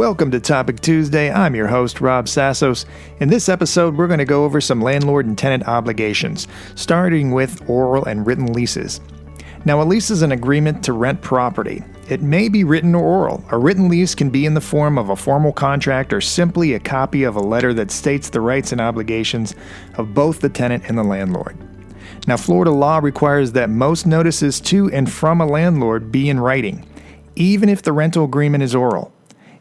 Welcome to Topic Tuesday. I'm your host, Rob Sassos. In this episode, we're going to go over some landlord and tenant obligations, starting with oral and written leases. Now, a lease is an agreement to rent property. It may be written or oral. A written lease can be in the form of a formal contract or simply a copy of a letter that states the rights and obligations of both the tenant and the landlord. Now, Florida law requires that most notices to and from a landlord be in writing, even if the rental agreement is oral.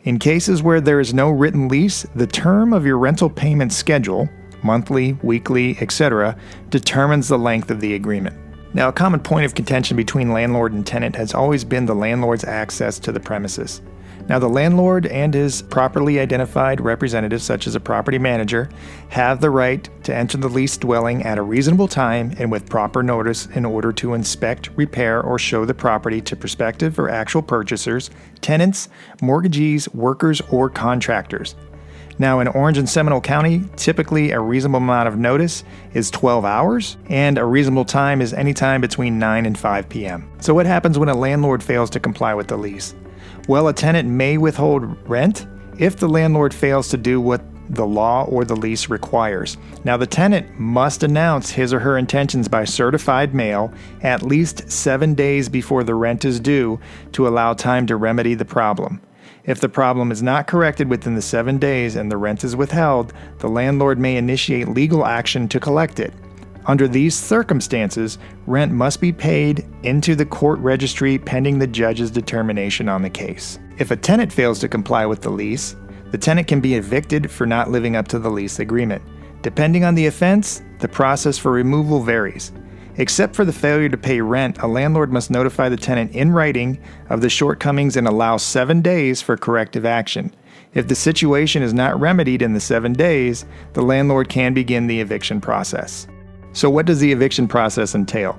In cases where there is no written lease, the term of your rental payment schedule, monthly, weekly, etc., determines the length of the agreement. Now, a common point of contention between landlord and tenant has always been the landlord's access to the premises. Now, the landlord and his properly identified representative, such as a property manager, have the right to enter the leased dwelling at a reasonable time and with proper notice in order to inspect, repair, or show the property to prospective or actual purchasers, tenants, mortgagees, workers, or contractors. Now, in Orange and Seminole County, typically a reasonable amount of notice is 12 hours, and a reasonable time is any time between 9 and 5 p.m. So what happens when a landlord fails to comply with the lease? Well, a tenant may withhold rent if the landlord fails to do what the law or the lease requires. Now, the tenant must announce his or her intentions by certified mail at least 7 days before the rent is due to allow time to remedy the problem. If the problem is not corrected within the 7 days and the rent is withheld, the landlord may initiate legal action to collect it. Under these circumstances, rent must be paid into the court registry pending the judge's determination on the case. If a tenant fails to comply with the lease, the tenant can be evicted for not living up to the lease agreement. Depending on the offense, the process for removal varies. Except for the failure to pay rent, a landlord must notify the tenant in writing of the shortcomings and allow 7 days for corrective action. If the situation is not remedied in the 7 days, the landlord can begin the eviction process. So what does the eviction process entail?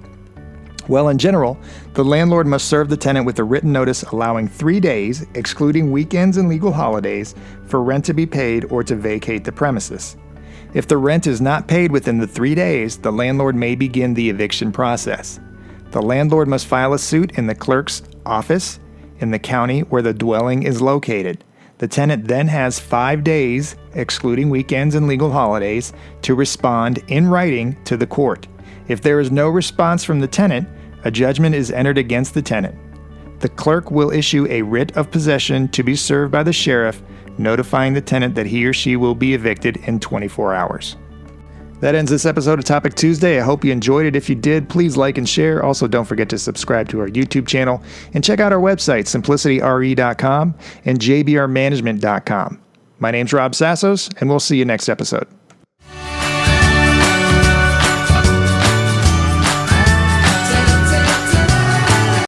Well, in general, the landlord must serve the tenant with a written notice allowing 3 days, excluding weekends and legal holidays, for rent to be paid or to vacate the premises. If the rent is not paid within the 3 days, the landlord may begin the eviction process. The landlord must file a suit in the clerk's office in the county where the dwelling is located. The tenant then has 5 days, excluding weekends and legal holidays, to respond in writing to the court. If there is no response from the tenant, a judgment is entered against the tenant. The clerk will issue a writ of possession to be served by the sheriff, notifying the tenant that he or she will be evicted in 24 hours. That ends this episode of Topic Tuesday. I hope you enjoyed it. If you did, please like and share. Also, don't forget to subscribe to our YouTube channel and check out our website, simplicityre.com and jbrmanagement.com. My name's Rob Sassos, and we'll see you next episode.